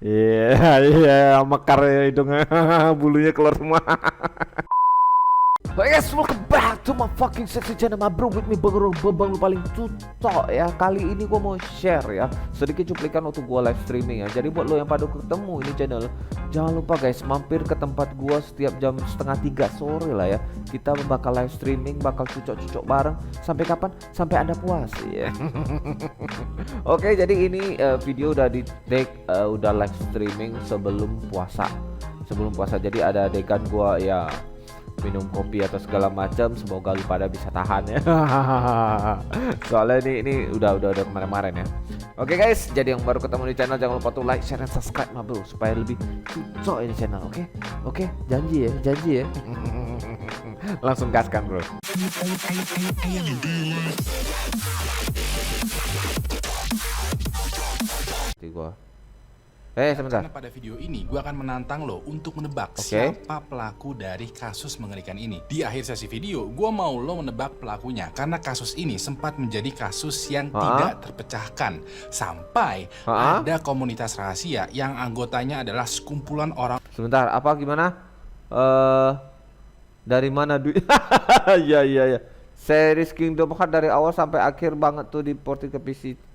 Iya, iya, mekar ya hidungnya, bulunya keluar semua. Hey guys, welcome back to my fucking sexy channel, my bro, with me Bang lu paling tutok ya. Kali ini gua mau share ya sedikit cuplikan waktu gua live streaming ya. Jadi buat lo yang pada ketemu ini channel, jangan lupa guys mampir ke tempat gua setiap jam setengah 3 sore lah ya. Kita bakal live streaming, bakal cucok-cucok bareng. Sampai kapan? Sampai Anda puas ya. Oke, jadi ini video udah di take, udah live streaming sebelum puasa. Sebelum puasa, jadi ada adegan gua ya minum kopi atau segala macam. Semoga lu pada bisa tahan ya. Soalnya ini udah kemarin-kemarin ya. Oke guys, jadi yang baru ketemu di channel jangan lupa tuh like, share, dan subscribe mah bro, supaya lebih cocok ini channel. Oke, janji ya. Langsung gaskan bro. Gua sebentar. Karena pada video ini gue akan menantang lo untuk menebak siapa pelaku dari kasus mengerikan ini. Di akhir sesi video, gue mau lo menebak pelakunya karena kasus ini sempat menjadi kasus yang tidak terpecahkan sampai ada komunitas rahasia yang anggotanya adalah sekumpulan orang. Sebentar, apa gimana? Dari mana duit? Iya. Series Kingdom Hearts dari awal sampai akhir banget tuh di porting ke PC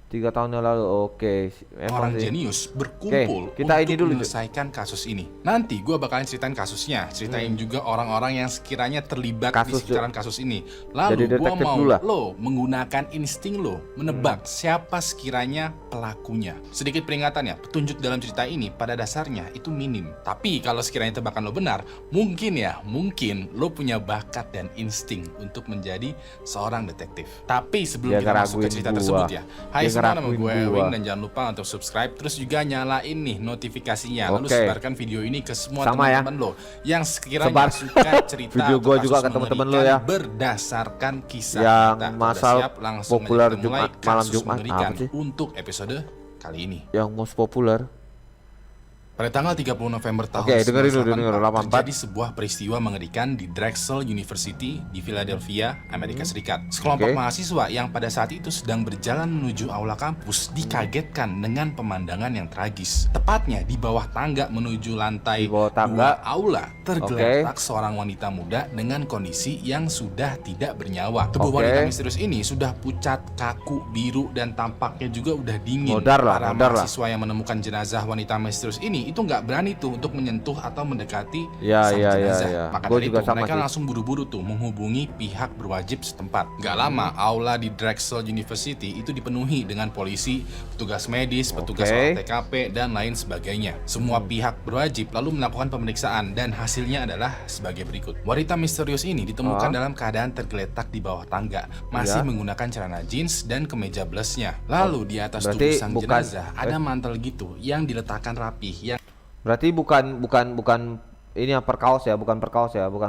3 tahun yang lalu. Oke, orang jenius berkumpul kita untuk ini dulu menyelesaikan kasus ini. Nanti gue bakalan ceritain kasusnya, ceritain juga orang-orang yang sekiranya terlibat di sekitaran kasus ini. Lalu gue mau lo menggunakan insting lo menebak siapa sekiranya pelakunya. Sedikit peringatan ya, petunjuk dalam cerita ini pada dasarnya itu minim. Tapi kalau sekiranya tebakan lo benar, mungkin lo punya bakat dan insting untuk menjadi seorang detektif. Tapi sebelum kita masuk ke cerita tersebut ya, hai semua, nama gue Ewing, dan jangan lupa untuk subscribe, terus juga nyalain nih notifikasinya. Lalu sebarkan video ini ke semua teman-teman lo yang sekiranya suka cerita video gue juga ke teman-teman lo ya, berdasarkan kisah yang kita. masalah populer Jumat, malam Jumat untuk episode kali ini. Yang most populer pada tanggal 30 November tahun 1984 terjadi sebuah peristiwa mengerikan di Drexel University di Philadelphia, Amerika Serikat. Sekelompok mahasiswa yang pada saat itu sedang berjalan menuju aula kampus dikagetkan dengan pemandangan yang tragis. Tepatnya di bawah tangga menuju lantai 2 aula tergeletak seorang wanita muda dengan kondisi yang sudah tidak bernyawa. Tubuh wanita misterius ini sudah pucat, kaku, biru, dan tampaknya juga udah dingin. Para mahasiswa yang menemukan jenazah wanita misterius ini itu nggak berani tuh untuk menyentuh atau mendekati sang jenazah. Maka dari itu mereka langsung buru-buru tuh menghubungi pihak berwajib setempat. Gak lama aula di Drexel University itu dipenuhi dengan polisi, petugas medis, petugas olah TKP, dan lain sebagainya. Semua pihak berwajib lalu melakukan pemeriksaan dan hasilnya adalah sebagai berikut. Wanita misterius ini ditemukan dalam keadaan tergeletak di bawah tangga, masih menggunakan celana jeans dan kemeja blaznya. Lalu di atas tubuh sang jenazah ada mantel gitu yang diletakkan rapih. Berarti bukan ini yang perkaos ya, bukan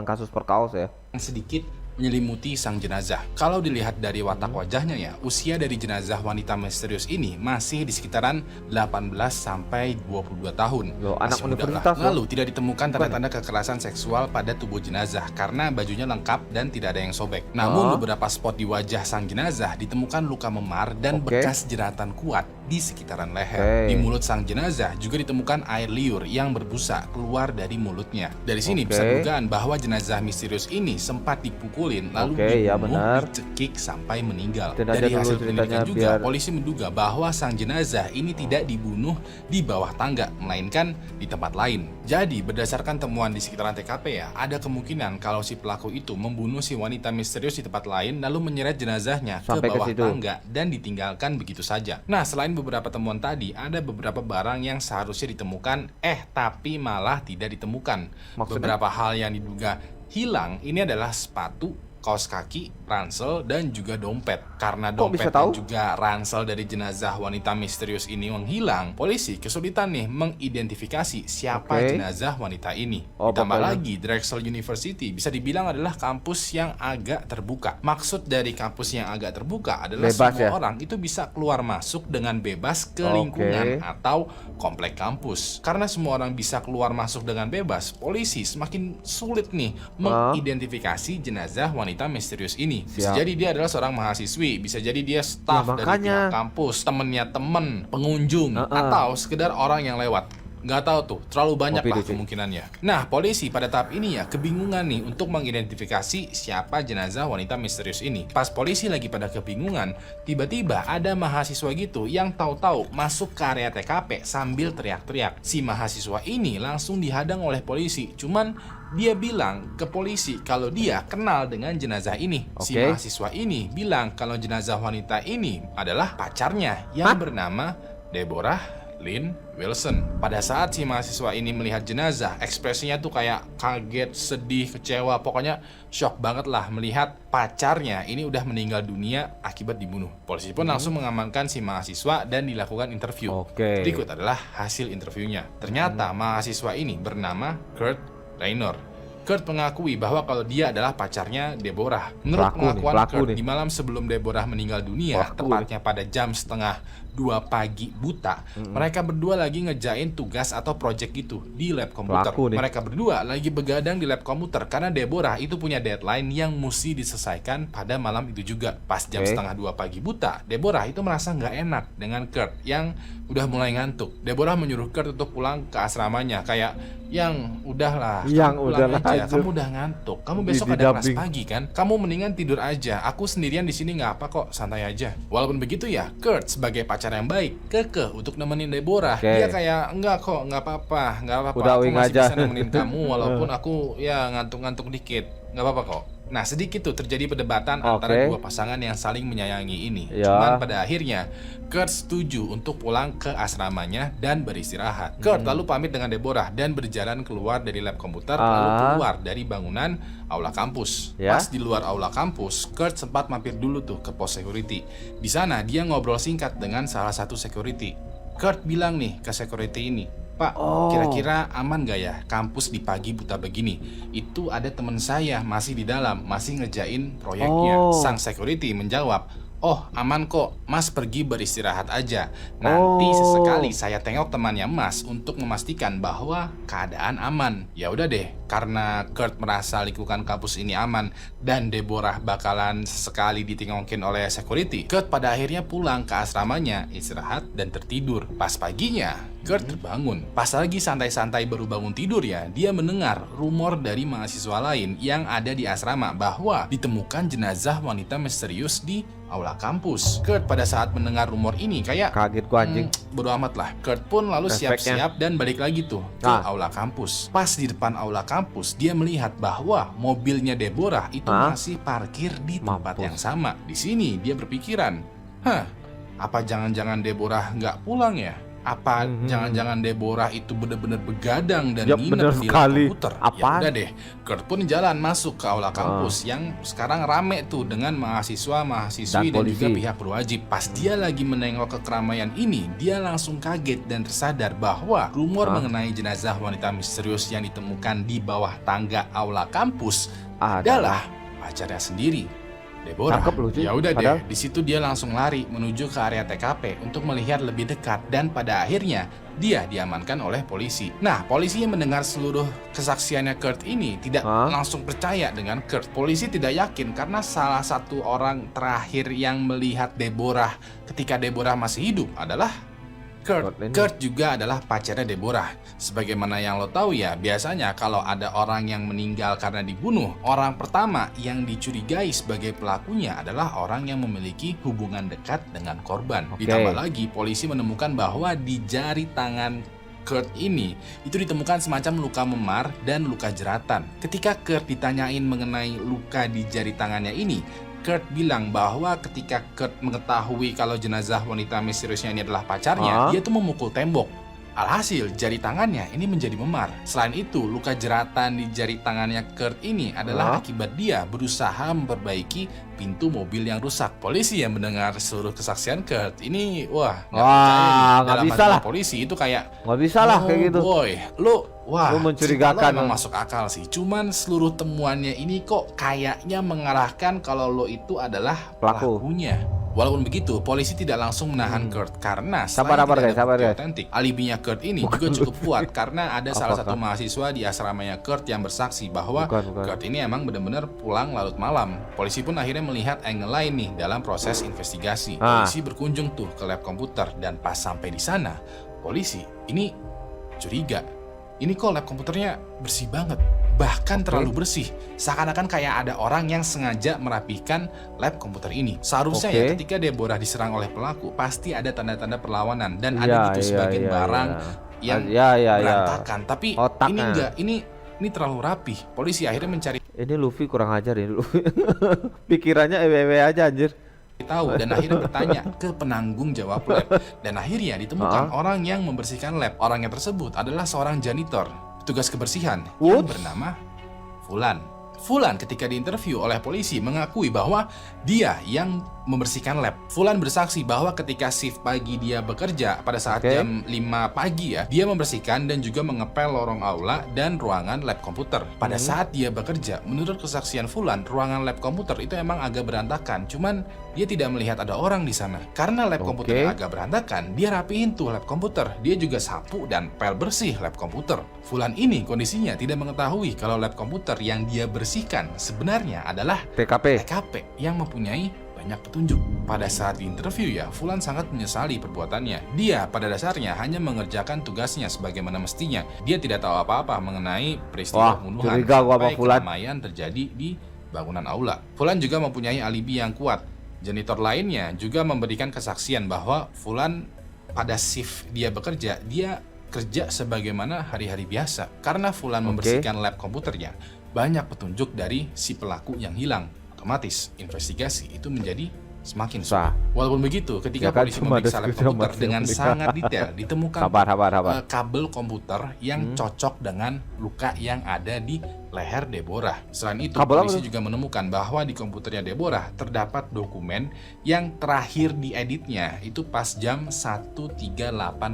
kasus perkaos ya. Yang sedikit menyelimuti sang jenazah. Kalau dilihat dari watak wajahnya ya, usia dari jenazah wanita misterius ini masih di sekitaran 18 sampai 22 tahun. Anak universitas. Lalu tidak ditemukan tanda-tanda kekerasan seksual pada tubuh jenazah karena bajunya lengkap dan tidak ada yang sobek. Namun beberapa spot di wajah sang jenazah ditemukan luka memar dan bekas jeratan kuat di sekitaran leher. Di mulut sang jenazah juga ditemukan air liur yang berbusa keluar dari mulutnya. Dari sini bisa dugaan bahwa jenazah misterius ini sempat dipukul lalu dibunuh, dicekik sampai meninggal. Dari hasil penyelidikan juga, polisi menduga bahwa sang jenazah ini tidak dibunuh di bawah tangga, melainkan di tempat lain. Jadi berdasarkan temuan di sekitaran TKP ya, ada kemungkinan kalau si pelaku itu membunuh si wanita misterius di tempat lain, lalu menyeret jenazahnya ke bawah tangga dan ditinggalkan begitu saja. Nah, selain beberapa temuan tadi, ada beberapa barang yang seharusnya ditemukan, tapi malah tidak ditemukan. Beberapa hal yang diduga hilang ini adalah sepatu, kaos kaki, ransel, dan juga dompet. Karena dompet dan juga ransel dari jenazah wanita misterius ini menghilang, polisi kesulitan nih mengidentifikasi siapa jenazah wanita ini. Ditambah lagi, Drexel University bisa dibilang adalah kampus yang agak terbuka. Maksud dari kampus yang agak terbuka adalah semua orang itu bisa keluar masuk dengan bebas ke lingkungan atau komplek kampus. Karena semua orang bisa keluar masuk dengan bebas, polisi semakin sulit nih mengidentifikasi jenazah wanita misterius ini. Bisa jadi dia adalah seorang mahasiswi siswi, bisa jadi dia staff dari makanya. pihak kampus, temennya temen, pengunjung, atau sekedar orang yang lewat. Nggak tahu tuh, terlalu banyak lah kemungkinannya. Nah, polisi pada tahap ini ya kebingungan nih untuk mengidentifikasi siapa jenazah wanita misterius ini. Pas polisi lagi pada kebingungan, tiba-tiba ada mahasiswa gitu yang tahu-tahu masuk ke area TKP sambil teriak-teriak. Si mahasiswa ini langsung dihadang oleh polisi, cuman dia bilang ke polisi kalau dia kenal dengan jenazah ini. Si mahasiswa ini bilang kalau jenazah wanita ini adalah pacarnya yang bernama Deborah Lynn Wilson. Pada saat si mahasiswa ini melihat jenazah, ekspresinya tuh kayak kaget, sedih, kecewa, pokoknya shock banget lah melihat pacarnya ini udah meninggal dunia akibat dibunuh. Polisi pun langsung mengamankan si mahasiswa dan dilakukan interview. Berikut adalah hasil interviewnya. Ternyata mahasiswa ini bernama Kurt Raynor. Kurt mengakui bahwa kalau dia adalah pacarnya Deborah. Menurut pengakuan Kurt, di malam sebelum Deborah meninggal dunia, tepatnya pada jam 1:30 pagi buta, mereka berdua lagi ngejain tugas atau project gitu di lab komputer. Mereka berdua lagi begadang di lab komputer karena Deborah itu punya deadline yang mesti diselesaikan pada malam itu juga. Pas jam 1:30 pagi buta, Deborah itu merasa nggak enak dengan Kurt yang udah mulai ngantuk. Deborah menyuruh Kurt untuk pulang ke asramanya, kayak yang udahlah, kamu udah ngantuk, kamu besok ada kelas pagi kan, kamu mendingan tidur aja, aku sendirian di sini nggak apa kok, santai aja. Walaupun begitu ya, Kurt sebagai pacar yang baik kekeh untuk nemenin Deborah. Dia kayak enggak kok, nggak apa-apa, aku masih bisa nemenin kamu walaupun aku ya ngantuk-ngantuk dikit, nggak apa-apa kok. Nah, sedikit tuh terjadi perdebatan antara dua pasangan yang saling menyayangi ini. Cuman pada akhirnya Kurt setuju untuk pulang ke asramanya dan beristirahat. Kurt lalu pamit dengan Deborah dan berjalan keluar dari lab komputer, lalu keluar dari bangunan aula kampus. Pas di luar aula kampus, Kurt sempat mampir dulu tuh ke pos security. Di sana dia ngobrol singkat dengan salah satu security. Kurt bilang nih ke security ini, "Pak, kira-kira aman gak ya kampus di pagi buta begini? Itu ada teman saya masih di dalam, masih ngerjain proyeknya." Sang security menjawab, "Oh, aman kok, Mas pergi beristirahat aja. Nanti sesekali saya tengok temannya Mas untuk memastikan bahwa keadaan aman." Ya udah deh, karena Kurt merasa lingkungan kampus ini aman dan Deborah bakalan sesekali ditengokin oleh security, Kurt pada akhirnya pulang ke asramanya, istirahat dan tertidur. Pas paginya, Kurt terbangun. Pas lagi santai-santai baru bangun tidur ya, dia mendengar rumor dari mahasiswa lain yang ada di asrama bahwa ditemukan jenazah wanita misterius di aula kampus. Kurt pada saat mendengar rumor ini kayak kaget gua anjing. Bodo amat lah. Kurt pun lalu siap-siap dan balik lagi tuh ke aula kampus. Pas di depan aula kampus, dia melihat bahwa mobilnya Deborah itu masih parkir di tempat yang sama. Di sini dia berpikiran, apa jangan-jangan Deborah nggak pulang ya? Apa jangan-jangan Deborah itu bener-bener begadang dan nginep di komputer? Ya udah deh, Kurt pun jalan masuk ke aula kampus yang sekarang rame tuh dengan mahasiswa-mahasiswi dan juga pihak berwajib. Pas dia lagi menengok ke keramaian ini, dia langsung kaget dan tersadar bahwa rumor mengenai jenazah wanita misterius yang ditemukan di bawah tangga aula kampus adalah pacarnya sendiri, Deborah. Ya udah deh, di situ dia langsung lari menuju ke area TKP untuk melihat lebih dekat dan pada akhirnya dia diamankan oleh polisi. Nah, polisi yang mendengar seluruh kesaksiannya Kurt ini tidak langsung percaya dengan Kurt. Polisi tidak yakin karena salah satu orang terakhir yang melihat Deborah ketika Deborah masih hidup adalah Kurt. Kurt juga adalah pacarnya Deborah. Sebagaimana yang lo tahu ya, biasanya kalau ada orang yang meninggal karena dibunuh, orang pertama yang dicurigai sebagai pelakunya adalah orang yang memiliki hubungan dekat dengan korban. Ditambah lagi, polisi menemukan bahwa di jari tangan Kurt ini itu ditemukan semacam luka memar dan luka jeratan. Ketika Kurt ditanyain mengenai luka di jari tangannya ini, Kurt bilang bahwa ketika Kurt mengetahui kalau jenazah wanita misteriusnya ini adalah pacarnya, dia tuh memukul tembok. Alhasil, jari tangannya ini menjadi memar. Selain itu, luka jeratan di jari tangannya Kurt ini adalah akibat dia berusaha memperbaiki pintu mobil yang rusak. Polisi yang mendengar seluruh kesaksian Kurt ini, nggak bisa lah. Polisi itu kayak, nggak bisa lah kayak gitu. Boy, lu mencurigakan. Memang masuk akal sih. Cuman seluruh temuannya ini kok kayaknya mengarahkan kalau lo itu adalah pelakunya. Walaupun begitu, polisi tidak langsung menahan Kurt karena Sabar selain guys, tidak ada sabar bukti guys. otentik, alibinya Kurt ini juga cukup kuat karena ada salah satu mahasiswa di asramanya Kurt yang bersaksi bahwa Kurt ini emang benar-benar pulang larut malam. Polisi pun akhirnya melihat angle lain nih dalam proses investigasi. Polisi berkunjung tuh ke lab komputer dan pas sampai di sana, polisi ini curiga. Ini kok lab komputernya bersih banget, bahkan terlalu bersih. Seakan-akan kayak ada orang yang sengaja merapikan lab komputer ini. Seharusnya ya ketika Deborah diserang oleh pelaku, pasti ada tanda-tanda perlawanan dan ada gitu sebagian barang yang berantakan. Tapi ini enggak, ini terlalu rapi. Polisi akhirnya mencari Ini Luffy kurang ajar ini Luffy. Pikirannya ewe aja anjir. Tahu dan akhirnya bertanya ke penanggung jawab lab dan akhirnya ditemukan orang yang membersihkan lab. Orangnya tersebut adalah seorang janitor, petugas kebersihan yang bernama Fulan. Fulan ketika diinterview oleh polisi mengakui bahwa dia yang membersihkan lab. Fulan bersaksi bahwa ketika shift pagi dia bekerja pada saat jam 5 pagi ya, dia membersihkan dan juga mengepel lorong aula dan ruangan lab komputer. Pada saat dia bekerja, menurut kesaksian Fulan, ruangan lab komputer itu emang agak berantakan. Cuman dia tidak melihat ada orang di sana. Karena lab komputer agak berantakan, dia rapiin tuh lab komputer. Dia juga sapu dan pel bersih lab komputer. Fulan ini kondisinya tidak mengetahui kalau lab komputer yang dia bersihkan sebenarnya adalah TKP yang mempunyai banyak petunjuk. Pada saat diinterview ya, Fulan sangat menyesali perbuatannya. Dia pada dasarnya hanya mengerjakan tugasnya sebagaimana mestinya. Dia tidak tahu apa-apa mengenai peristiwa pembunuhan sampai keramaian terjadi di bangunan aula. Fulan juga mempunyai alibi yang kuat. Janitor lainnya juga memberikan kesaksian bahwa Fulan pada shift dia bekerja, dia kerja sebagaimana hari-hari biasa. Karena Fulan membersihkan lab komputernya, banyak petunjuk dari si pelaku yang hilang. Otomatis investigasi itu menjadi semakin susah. Walaupun begitu, ketika polisi memeriksa lab komputer dengan sangat detail, ditemukan kabel komputer yang cocok dengan luka yang ada di leher Deborah. Selain itu, polisi juga menemukan bahwa di komputernya Deborah terdapat dokumen yang terakhir dieditnya itu pas jam 1.38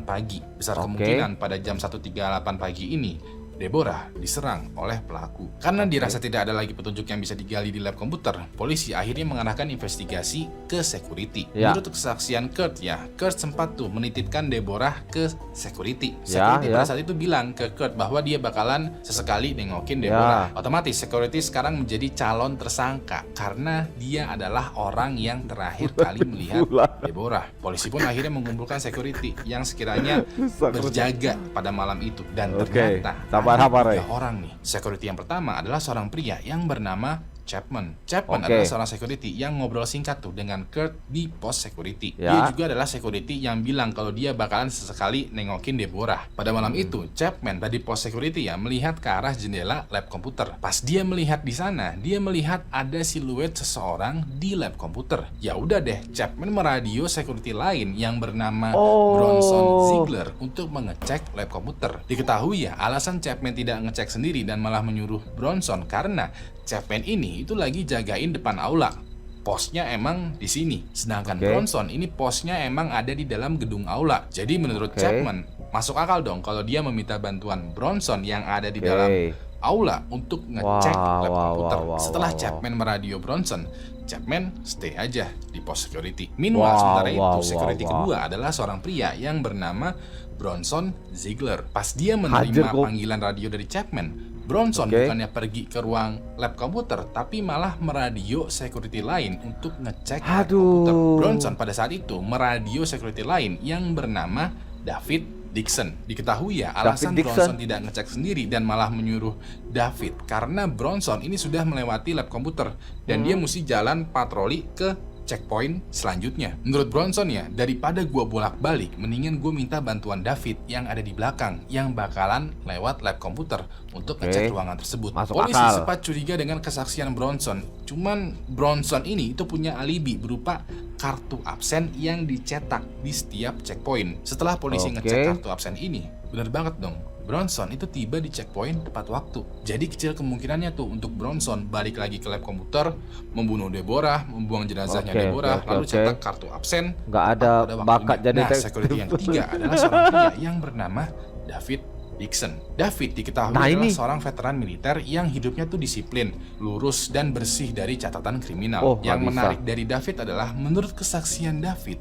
pagi. Besar kemungkinan pada jam 1.38 pagi ini Deborah diserang oleh pelaku. Karena dirasa tidak ada lagi petunjuk yang bisa digali di lab komputer, polisi akhirnya mengarahkan investigasi ke security. Menurut kesaksian Kurt ya, Kurt sempat tuh menitipkan Deborah ke security. Security pada saat itu bilang ke Kurt bahwa dia bakalan sesekali nengokin Deborah. Otomatis security sekarang menjadi calon tersangka karena dia adalah orang yang terakhir kali melihat Deborah. Polisi pun akhirnya mengumpulkan security yang sekiranya berjaga pada malam itu dan ternyata ada 3 orang nih. Security yang pertama adalah seorang pria yang bernama Chapman. Chapman adalah seorang security yang ngobrol singkat tuh dengan Kurt di pos security. Dia juga adalah security yang bilang kalau dia bakalan sesekali nengokin Deborah. Pada malam itu, Chapman tadi pos security ya melihat ke arah jendela lab komputer. Pas dia melihat di sana, dia melihat ada siluet seseorang di lab komputer. Ya udah deh, Chapman meradio security lain yang bernama Bronson Ziegler untuk mengecek lab komputer. Diketahui ya, alasan Chapman tidak ngecek sendiri dan malah menyuruh Bronson karena Chapman ini itu lagi jagain depan aula. Posnya emang di sini. Sedangkan Bronson ini posnya emang ada di dalam gedung aula. Jadi menurut Chapman, masuk akal dong kalau dia meminta bantuan Bronson yang ada di dalam aula untuk ngecek lab komputer. Setelah Chapman meradio Bronson, Chapman stay aja di pos security. Meanwhile, sementara itu security kedua adalah seorang pria yang bernama Bronson Ziegler. Pas dia menerima panggilan radio dari Chapman, Bronson bukannya pergi ke ruang lab komputer, tapi malah meradio security lain untuk ngecek lab komputer. Bronson pada saat itu meradio security lain yang bernama David Dixon. Diketahui ya, alasan Bronson tidak ngecek sendiri dan malah menyuruh David karena Bronson ini sudah melewati lab komputer dan dia mesti jalan patroli ke checkpoint selanjutnya. Menurut Bronson ya, daripada gua bolak-balik, mendingan gua minta bantuan David yang ada di belakang yang bakalan lewat lab komputer untuk ngecek ruangan tersebut. Polisi sempat curiga dengan kesaksian Bronson. Cuman Bronson ini itu punya alibi berupa kartu absen yang dicetak di setiap checkpoint. Setelah polisi ngecek kartu absen ini, bener banget dong, Bronson itu tiba di checkpoint tepat waktu. Jadi kecil kemungkinannya tuh untuk Bronson balik lagi ke lab komputer, membunuh Deborah, membuang jenazahnya Deborah, lalu cetak kartu absen. Nggak ada bakat jadi security yang ketiga adalah seorang pria yang bernama David Dixon. David diketahui Nah, adalah ini. seorang veteran militer yang hidupnya tuh disiplin, lurus, dan bersih dari catatan kriminal. Oh, Yang nggak bisa. menarik dari David adalah menurut kesaksian David,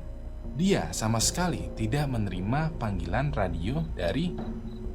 dia sama sekali tidak menerima panggilan radio dari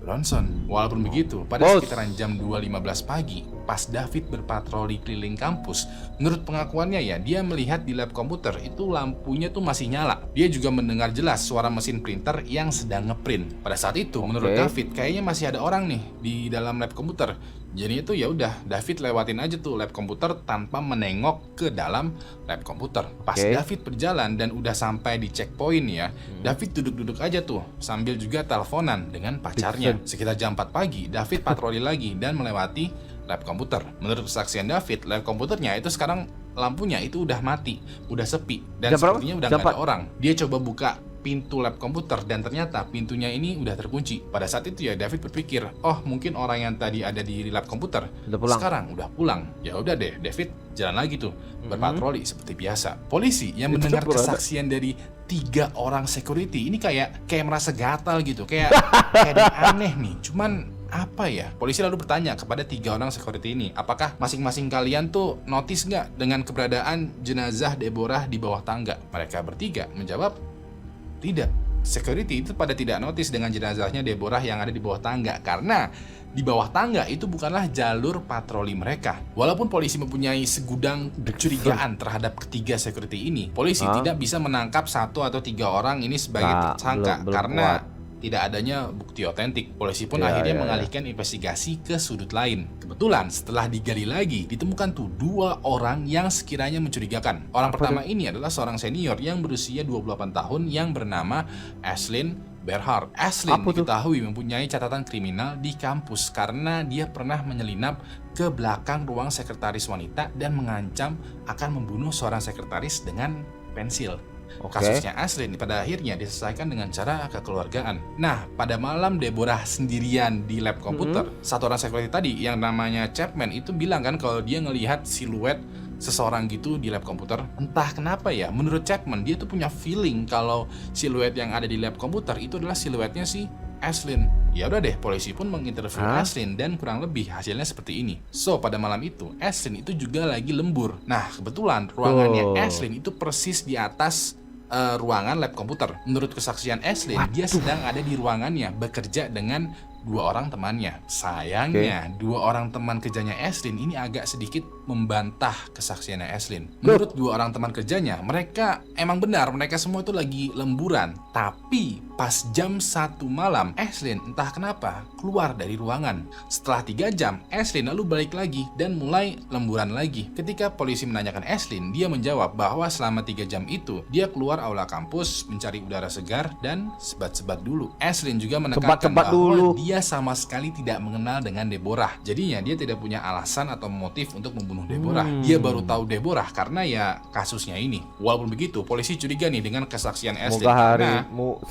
Bronson. Walaupun begitu, pada Bos. sekitaran jam 2.15 pagi, pas David berpatroli keliling kampus, menurut pengakuannya ya, dia melihat di lab komputer itu lampunya tuh masih nyala. Dia juga mendengar jelas suara mesin printer yang sedang ngeprint. Pada saat itu, menurut David, kayaknya masih ada orang nih di dalam lab komputer. Jadi itu ya udah, David lewatin aja tuh lab komputer tanpa menengok ke dalam lab komputer. Pas David berjalan dan udah sampai di checkpoint ya, David duduk-duduk aja tuh sambil juga teleponan dengan pacarnya. Sekitar jam 4 pagi, David patroli lagi dan melewati lab komputer. Menurut kesaksian David, lab komputernya itu sekarang lampunya itu udah mati, udah sepi, dan sepertinya udah nggak ada orang. Dia coba buka pintu lab komputer dan ternyata pintunya ini udah terkunci. Pada saat itu ya David berpikir, oh mungkin orang yang tadi ada di lab komputer sekarang udah pulang. Ya udah deh, David jalan lagi tuh berpatroli seperti biasa. Polisi yang mendengar kesaksian dari 3 orang security ini kayak merasa gatal gitu, kayak ada aneh nih. Cuman apa ya? Polisi lalu bertanya kepada 3 orang security ini, apakah masing-masing kalian tuh notice nggak dengan keberadaan jenazah Deborah di bawah tangga? Mereka bertiga menjawab, tidak. Security itu pada tidak notice dengan jenazahnya Deborah yang ada di bawah tangga, karena di bawah tangga itu bukanlah jalur patroli mereka. Walaupun polisi mempunyai segudang kecurigaan terhadap ketiga security ini, polisi tidak bisa menangkap 1 atau 3 orang ini sebagai tersangka karena tidak adanya bukti otentik. Polisi pun akhirnya mengalihkan investigasi ke sudut lain. Kebetulan setelah digali lagi, ditemukan tuh 2 orang yang sekiranya mencurigakan. Orang pertama ini adalah seorang senior yang berusia 28 tahun yang bernama Ashlyn Berhart. Ashlyn diketahui mempunyai catatan kriminal di kampus karena dia pernah menyelinap ke belakang ruang sekretaris wanita dan mengancam akan membunuh seorang sekretaris dengan pensil. Kasusnya Ashlyn pada akhirnya diselesaikan dengan cara kekeluargaan. Nah, pada malam Deborah sendirian di lab komputer, satu orang security tadi yang namanya Chapman itu bilang kan kalau dia ngelihat siluet seseorang gitu di lab komputer. Entah kenapa ya, menurut Chapman dia tuh punya feeling kalau siluet yang ada di lab komputer itu adalah siluetnya si Ashlyn. Ya udah deh, polisi pun menginterview Ashlyn dan kurang lebih hasilnya seperti ini. So, pada malam itu, Ashlyn itu juga lagi lembur. Nah, kebetulan ruangannya Ashlyn itu persis di atas ruangan lab komputer. Menurut kesaksian Ashlyn, dia sedang ada di ruangannya bekerja dengan 2 orang temannya. Sayangnya, 2 orang teman kerjanya Ashlyn ini agak sedikit membantah kesaksiannya Ashlyn. Menurut 2 orang teman kerjanya, mereka emang benar, mereka semua itu lagi lemburan. Tapi pas jam 1 malam, Ashlyn entah kenapa keluar dari ruangan. Setelah 3 jam, Ashlyn lalu balik lagi dan mulai lemburan lagi. Ketika polisi menanyakan Ashlyn, dia menjawab bahwa selama 3 jam itu, dia keluar aula kampus mencari udara segar dan sebat-sebat dulu. Ashlyn juga menekankan bahwa dia sama sekali tidak mengenal dengan Deborah. Jadinya dia tidak punya alasan atau motif untuk membunuh Deborah. Dia baru tahu Deborah karena ya kasusnya ini. Walaupun begitu, polisi curiga nih dengan kesaksian Ashlyn karena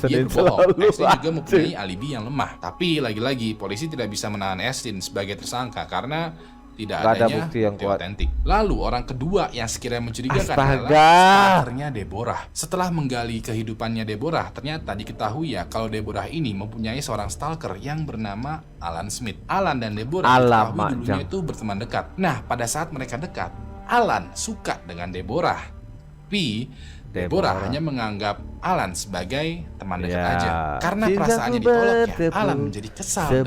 dia berbohong. Ashlyn juga mempunyai alibi yang lemah. Tapi lagi-lagi polisi tidak bisa menahan Ashlyn sebagai tersangka karena tidak adanya bukti yang kuat. Otentik. Lalu orang kedua yang sekiranya mencurigakan adalah stalkernya Deborah. Setelah menggali kehidupannya Deborah, ternyata diketahui ya kalau Deborah ini mempunyai seorang stalker yang bernama Alan Smith. Alan dan Deborah diketahui dulunya itu berteman dekat. Nah, pada saat mereka dekat, Alan suka dengan Deborah. Tapi Deborah hanya menganggap Alan sebagai teman dekat aja. Karena perasaannya ditolak ya, Alan menjadi kesal dengan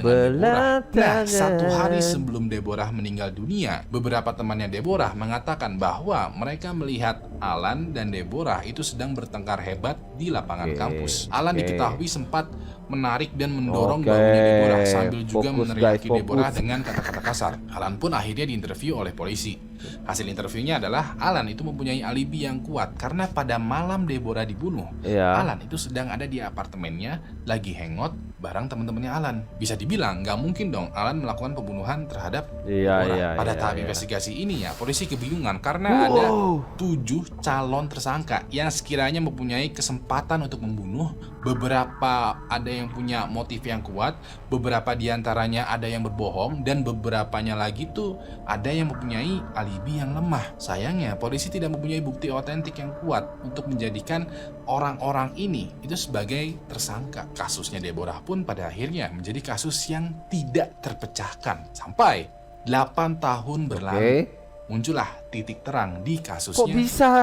Deborah. Nah, 1 hari sebelum Deborah meninggal dunia, beberapa temannya Deborah mengatakan bahwa mereka melihat Alan dan Deborah itu sedang bertengkar hebat di lapangan kampus. Alan diketahui sempat menarik dan mendorong bahunya Deborah sambil juga meneriaki Deborah dengan kata-kata kasar. Alan pun akhirnya diinterview oleh polisi. Hasil interviewnya adalah Alan itu mempunyai alibi yang kuat karena pada malam Deborah dibunuh, Alan itu sedang ada di apartemennya lagi hangout bareng teman-temannya Alan. Bisa dibilang nggak mungkin dong Alan melakukan pembunuhan terhadap Deborah. Pada tahap investigasi ini ya, polisi kebingungan karena ada 7 calon tersangka yang sekiranya mempunyai kesempatan untuk membunuh. Beberapa ada yang punya motif yang kuat, beberapa diantaranya ada yang berbohong, dan beberapanya lagi tuh ada yang mempunyai alibi yang lemah. Sayangnya polisi tidak mempunyai bukti otentik yang kuat untuk menjadikan orang orang-orang ini itu sebagai tersangka. Kasusnya Deborah pun pada akhirnya menjadi kasus yang tidak terpecahkan. Sampai 8 tahun berlalu, muncullah titik terang di kasusnya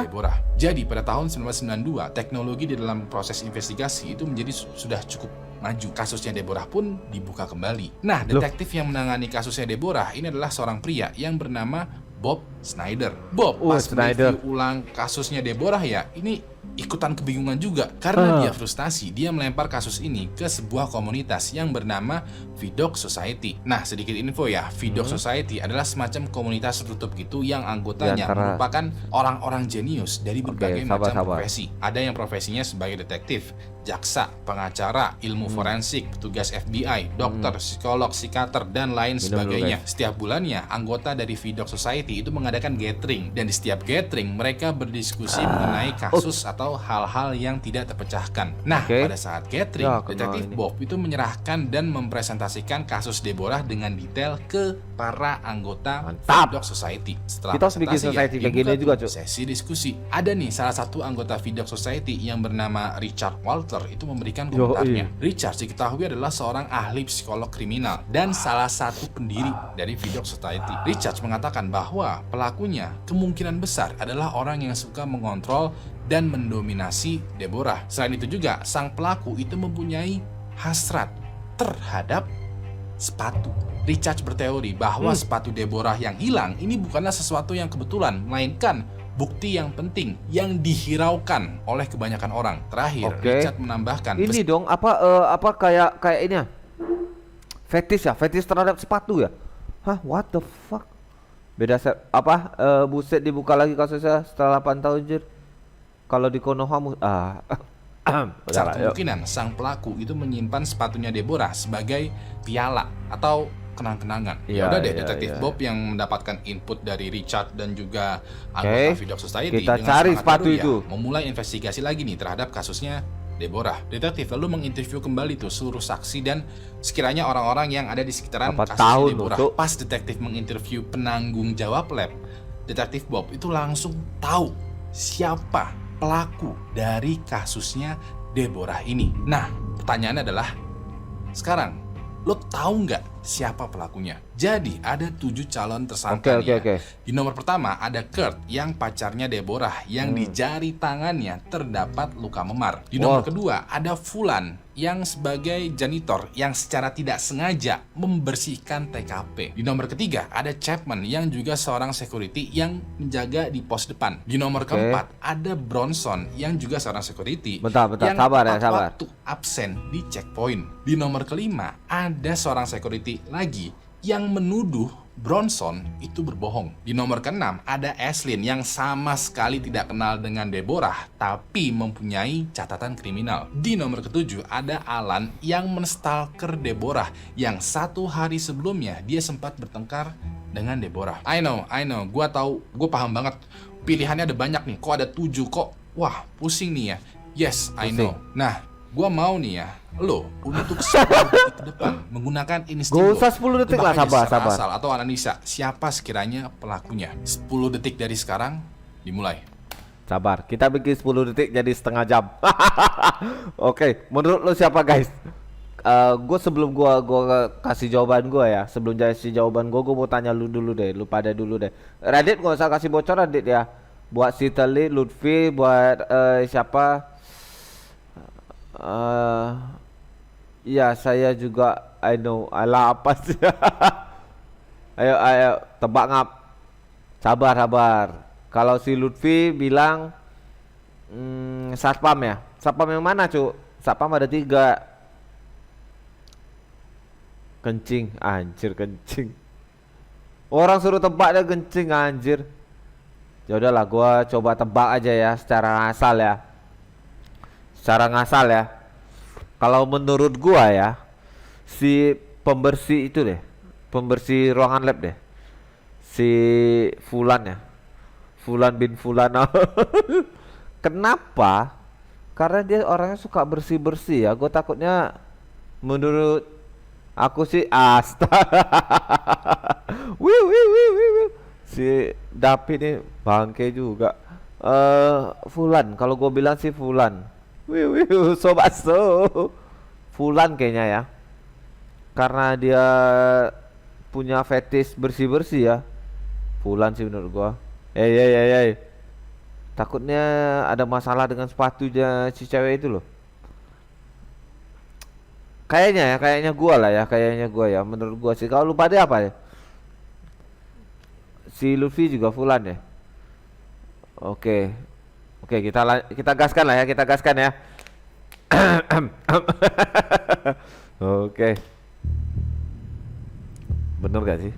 Deborah. Jadi pada tahun 1992, teknologi di dalam proses investigasi itu menjadi sudah cukup maju. Kasusnya Deborah pun dibuka kembali. Nah, detektif yang menangani kasusnya Deborah ini adalah seorang pria yang bernama Bob Snyder. Bob pas mereview ulang kasusnya Deborah ya, ini ikutan kebingungan juga karena dia frustasi. Dia melempar kasus ini ke sebuah komunitas yang bernama Vidocq Society. Nah, sedikit info ya, Vidocq Society adalah semacam komunitas tertutup gitu yang anggotanya merupakan orang-orang jenius dari berbagai macam profesi. Ada yang profesinya sebagai detektif, jaksa, pengacara, ilmu forensik, petugas FBI, dokter, psikolog, psikiater, dan lain sebagainya. Setiap bulannya, anggota dari Vidocq Society itu mengadakan gathering, dan di setiap gathering mereka berdiskusi mengenai kasus atau hal-hal yang tidak terpecahkan. Nah, pada saat gathering, detektif Bob itu menyerahkan dan mempresentasikan kasus Deborah dengan detail ke para anggota Vidocq Society. Setelah kita bikin society kayak gini juga, cuy. Sesi diskusi. Ada nih salah satu anggota Vidocq Society yang bernama Richard Walter itu memberikan komentarnya. Richard diketahui adalah seorang ahli psikolog kriminal dan salah satu pendiri dari Vidocq Society. Richard mengatakan bahwa pelakunya kemungkinan besar adalah orang yang suka mengontrol dan mendominasi Deborah. Selain itu juga, sang pelaku itu mempunyai hasrat terhadap sepatu. Richard berteori bahwa sepatu Deborah yang hilang ini bukanlah sesuatu yang kebetulan, melainkan bukti yang penting yang dihiraukan oleh kebanyakan orang. Terakhir, Richard menambahkan, ini dong apa kayak ini ya? Fetish terhadap sepatu ya? Hah, what the fuck? Beda buset dibuka lagi kasusnya setelah 8 tahun jir. Kalau di Konoha kemungkinan sang pelaku itu menyimpan sepatunya Deborah sebagai piala atau kenang-kenangan. Ya udah deh, detektif Bob yang mendapatkan input dari Richard dan juga anggota Vidocq Society kita dengan cari sepatu itu memulai investigasi lagi nih terhadap kasusnya Deborah. Detektif lalu menginterview kembali tuh seluruh saksi dan sekiranya orang-orang yang ada di sekitaran kasusnya Deborah. Pas detektif menginterview penanggung jawab lab, detektif Bob itu langsung tahu siapa pelaku dari kasusnya Deborah ini. Nah, pertanyaannya adalah, sekarang lo tahu nggak siapa pelakunya? Jadi ada 7 calon tersangka Di nomor pertama ada Kurt yang pacarnya Deborah yang di jari tangannya terdapat luka memar. Di nomor kedua ada Fulan yang sebagai janitor yang secara tidak sengaja membersihkan TKP. Di nomor ketiga ada Chapman yang juga seorang security yang menjaga di pos depan. Di nomor keempat ada Bronson yang juga seorang security yang sabar waktu absen di checkpoint. Di nomor kelima ada seorang security lagi yang menuduh Bronson itu berbohong. Di nomor keenam ada Ashlyn yang sama sekali tidak kenal dengan Deborah tapi mempunyai catatan kriminal. Di nomor ketujuh ada Alan yang menstalker Deborah yang 1 hari sebelumnya dia sempat bertengkar dengan Deborah. I know, gue tahu, gue paham banget. Pilihannya ada banyak nih, kok ada 7 kok. Wah, pusing nih ya. Yes, I know. Nah, gue mau nih ya, lo untuk 10 detik ke depan menggunakan insting lo. Gak usah 10 detik lah, sabar. Asal atau analisa siapa sekiranya pelakunya. 10 detik dari sekarang dimulai. Sabar, kita bikin 10 detik jadi setengah jam. Oke, menurut lo siapa guys? Gue sebelum gue kasih jawaban gue ya, sebelum kasih jawaban gue mau tanya lu dulu deh, lu pada dulu deh. Radit gak usah kasih bocoran Radit ya. Buat si Tali, Lutfi, buat siapa? Ya saya juga I know. Alah apa sih? ayo tebak ngap. Sabar. Kalau si Lutfi bilang satpam ya. Satpam yang mana cu? Satpam ada 3. Kencing, anjir kencing. Orang suruh tebak dia kencing anjir. Ya udahlah, gua coba tebak aja ya secara ngasal ya. Kalau menurut gua ya, si pembersih itu deh, pembersih ruangan lab deh, si Fulan ya, Fulan bin Fulan. Kenapa? Karena dia orangnya suka bersih ya. Gue takutnya, menurut aku sih si Dapi nih bangke juga. Fulan, kalau gue bilang sih Fulan. Sobat so. Fulan kayaknya ya. Karena dia punya fetish bersih-bersih ya. Fulan sih menurut gua. Takutnya ada masalah dengan sepatunya si cewek itu loh. Kayaknya gua lah ya, kayaknya gua ya. Menurut gua sih. Kalau lu pada apa ya? Si Luffy juga Fulan ya. Oke. Oke, kita gaskan lah ya, kita gaskan ya. Oke. Bener gak sih?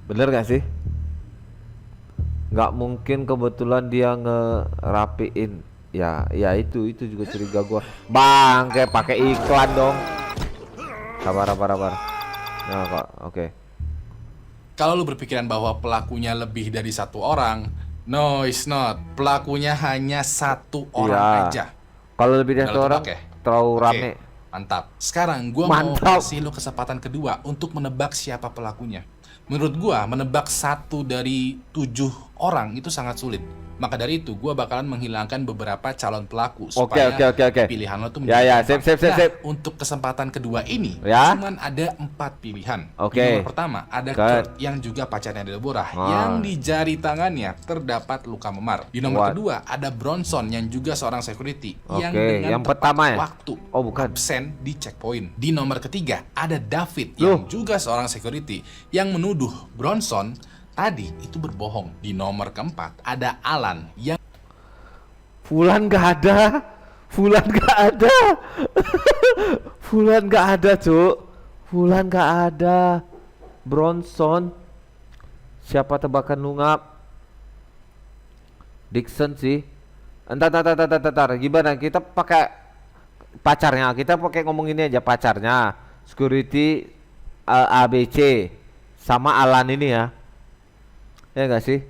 Bener gak sih? Nggak mungkin kebetulan dia ngerapiin. Ya itu juga curiga gua. Bang, kayak pakai iklan dong. Sabar. Nah, kok. Oke. Kalau lu berpikiran bahwa pelakunya lebih dari satu orang, no, it's not. Pelakunya hanya satu orang aja. Kalau lebih dari Udah satu lu orang, tebak ya? terlalu Oke, rame. mantap. Sekarang gua mau kasih lu kesempatan kedua untuk menebak siapa pelakunya. Menurut gua, menebak 1 dari 7 orang itu sangat sulit. Maka dari itu, gua bakalan menghilangkan beberapa calon pelaku supaya Oke. pilihan lo tuh Ya, menjadi sip. Nah, untuk kesempatan kedua ini, Ya. cuman ada 4 pilihan. Oke. Di nomor pertama, ada Kurt yang juga pacarnya Deborah, yang di jari tangannya terdapat luka memar. Di nomor kedua, ada Bronson yang juga seorang security, yang dengan tepat waktu absen di checkpoint. Di nomor ketiga, ada David yang juga seorang security, yang menuduh Bronson tadi itu berbohong. Di nomor keempat ada Alan yang Fulan gak ada. Fulan gak ada, Cuk. Fulan gak ada. Bronson. Siapa tebakan lu ngap? Dixon sih. Entar. Gimana? Kita pakai pacarnya. Kita pakai ngomong ini aja pacarnya. Security ABC sama Alan ini ya. Ya enggak sih?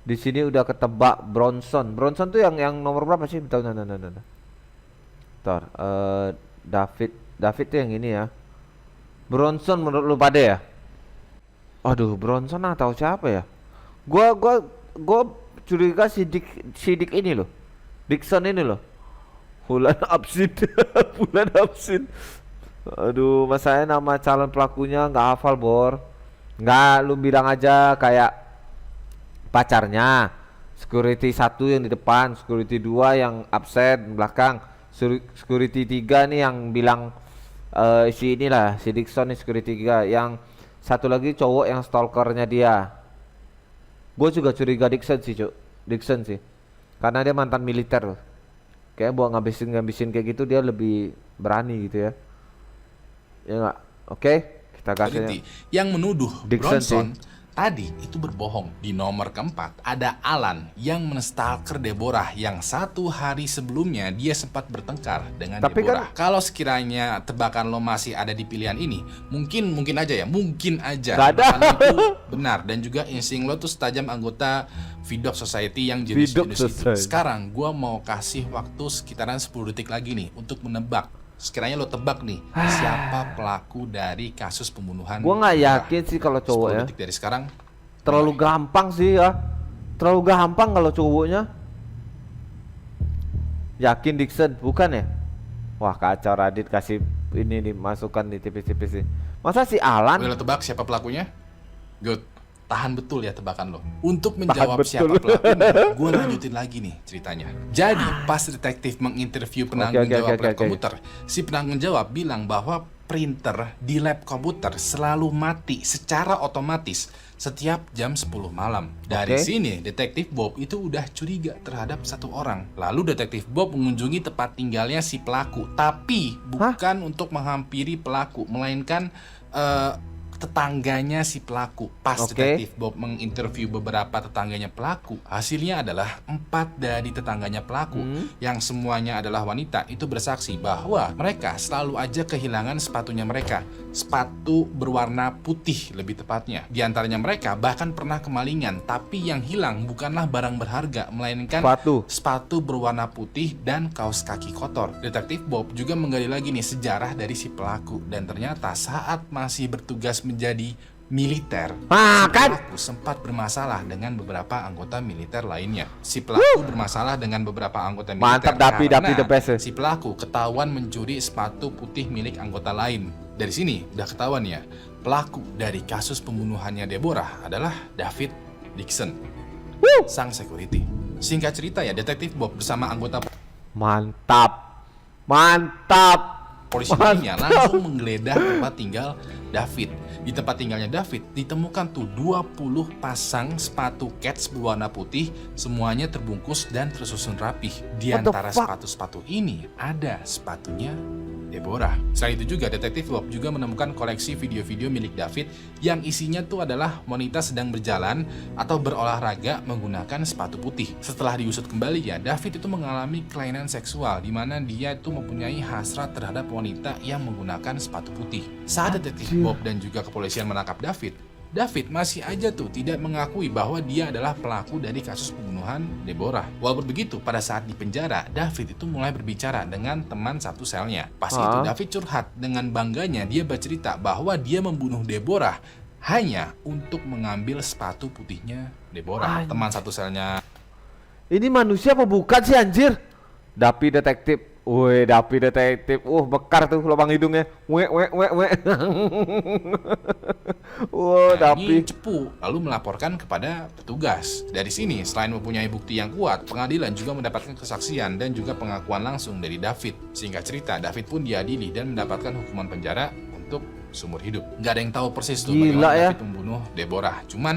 Di sini udah ketebak Bronson. Bronson tuh yang nomor berapa sih? Bentar. David tuh yang ini ya. Bronson menurut lu pada ya? Aduh, Bronson atau siapa ya? Gua curiga sidik ini loh. Dixon ini loh. Fulan absin. Fulan absin. Aduh, masalahnya nama calon pelakunya nggak hafal, Bor. Nggak, lu bilang aja kayak pacarnya. Security 1 yang di depan, security 2 yang absen belakang, security 3 nih yang bilang si inilah, si Dixon nih security 3, yang satu lagi cowok yang stalkernya dia. Gue juga curiga Dixon sih, Cuk. Dixon sih. Karena dia mantan militer loh. Kayak buat ngabisin kayak gitu dia lebih berani gitu ya. Ya enggak? Oke. Kita kasih yang menuduh Dixon Bronson tadi itu berbohong. Di nomor keempat ada Alan yang menstalker Deborah, yang 1 hari sebelumnya dia sempat bertengkar dengan Deborah. Kalau sekiranya tebakan lo masih ada di pilihan ini, mungkin aja tebakan lo itu benar, dan juga insting lo tuh setajam anggota Vidok Society yang jenis itu. Sekarang gua mau kasih waktu sekitaran 10 detik lagi nih untuk menebak. Sekiranya lo tebak nih, siapa pelaku dari kasus pembunuhan. Gua nggak yakin sih kalau cowok ya. 10 detik dari sekarang. Terlalu gampang sih ya. Terlalu gampang kalau cowoknya. Yakin Dixon, bukan ya? Wah, kacau, Radit kasih ini nih masukan di tipis-tipis sih. Masa si Alan? Udah lo tebak siapa pelakunya? Good. Tahan betul ya tebakan lo. Untuk menjawab siapa pelakunya, gue lanjutin lagi nih ceritanya. Jadi pas detektif menginterview penanggung jawab lab komputer, si penanggung jawab bilang bahwa printer di lab komputer selalu mati secara otomatis setiap jam 10 malam. Dari sini detektif Bob itu udah curiga terhadap satu orang. Lalu detektif Bob mengunjungi tempat tinggalnya si pelaku, tapi bukan untuk menghampiri pelaku, melainkan tetangganya si pelaku. Pas detektif Bob menginterview beberapa tetangganya pelaku, hasilnya adalah 4 dari tetangganya pelaku yang semuanya adalah wanita itu bersaksi bahwa mereka selalu aja kehilangan sepatunya mereka. Sepatu berwarna putih lebih tepatnya. Di antaranya mereka bahkan pernah kemalingan, tapi yang hilang bukanlah barang berharga, melainkan sepatu berwarna putih dan kaos kaki kotor. Detektif Bob juga menggali lagi nih sejarah dari si pelaku, dan ternyata saat masih bertugas menjadi militer. Ah, Si kan? pelaku sempat bermasalah dengan beberapa anggota militer lainnya. Si pelaku bermasalah dengan beberapa anggota militer Mantap, Dapi karena the best. si pelaku ketahuan mencuri sepatu putih milik anggota lain. Dari sini udah ketahuan ya, pelaku dari kasus pembunuhannya Deborah adalah David Dixon, sang security. Singkat cerita ya, detektif Bob bersama anggota Mantap. polisi lainnya langsung menggeledah tempat tinggal David. Di tempat tinggalnya David ditemukan tuh 20 pasang sepatu kets berwarna putih, semuanya terbungkus dan tersusun rapih. Di What the antara fuck? sepatu-sepatu ini ada sepatunya Deborah. Selain itu juga detektif Bob juga menemukan koleksi video-video milik David yang isinya tuh adalah wanita sedang berjalan atau berolahraga menggunakan sepatu putih. Setelah diusut kembali ya, David itu mengalami kelainan seksual di mana dia itu mempunyai hasrat terhadap wanita yang menggunakan sepatu putih. Saat detektif Bob dan juga kepolisian menangkap David masih aja tuh tidak mengakui bahwa dia adalah pelaku dari kasus pembunuhan Deborah. Walaupun begitu, pada saat di penjara, David itu mulai berbicara dengan teman satu selnya. Pas itu David curhat dengan bangganya, dia bercerita bahwa dia membunuh Deborah hanya untuk mengambil sepatu putihnya Deborah. Teman satu selnya Ini manusia apa bukan sih anjir? Dapi detektif. Woi, Dapi detektif. Bekar tuh lubang hidungnya. Wek. Wow, ini Dapi. cepu lalu melaporkan kepada petugas. Dari sini, selain mempunyai bukti yang kuat, pengadilan juga mendapatkan kesaksian dan juga pengakuan langsung dari David. Singkat cerita, David pun diadili dan mendapatkan hukuman penjara untuk seumur hidup. Nggak ada yang tahu persis tuh Gila bagaimana ya. David membunuh Deborah. Cuman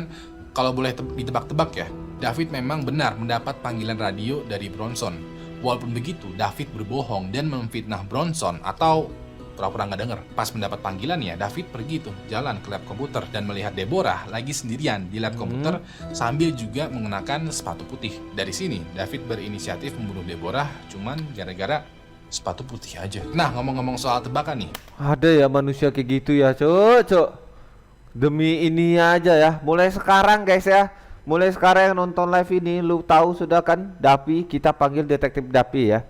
kalau boleh ditebak-tebak ya, David memang benar mendapat panggilan radio dari Bronson. Walaupun begitu, David berbohong dan memfitnah Bronson atau pura-pura nggak denger. Pas mendapat panggilannya, David pergi tuh jalan ke lab komputer dan melihat Deborah lagi sendirian di lab komputer sambil juga menggunakan sepatu putih. Dari sini, David berinisiatif membunuh Deborah cuman gara-gara sepatu putih aja. Nah, ngomong-ngomong soal tebakan nih, Ada ya manusia kayak gitu ya, cok. Demi ini aja ya. Mulai sekarang guys ya. Mulai sekarang yang nonton live ini, lu tahu sudah kan? Dapi, kita panggil detektif Dapi ya.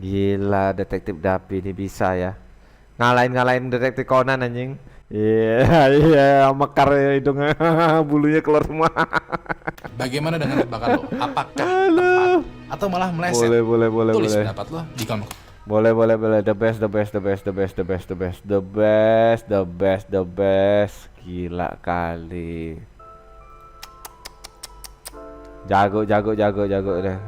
Gila, detektif Dapi ini bisa ya. Ngalahin detektif Conan anjing. Iya, mekar ya hidungnya. Bulunya keluar semua. bagaimana dengan tebakan lo? Apakah tepat atau malah meleset? Boleh. Tulis pendapat lo di kolom Boleh. The best. Gila kali. Jago deh.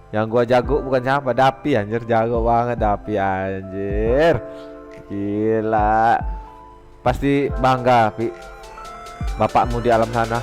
Yang gua jago bukan siapa, Dapi anjir, jago banget Dapi anjir. Gila. Pasti bangga, Pi. Bapakmu di alam sana.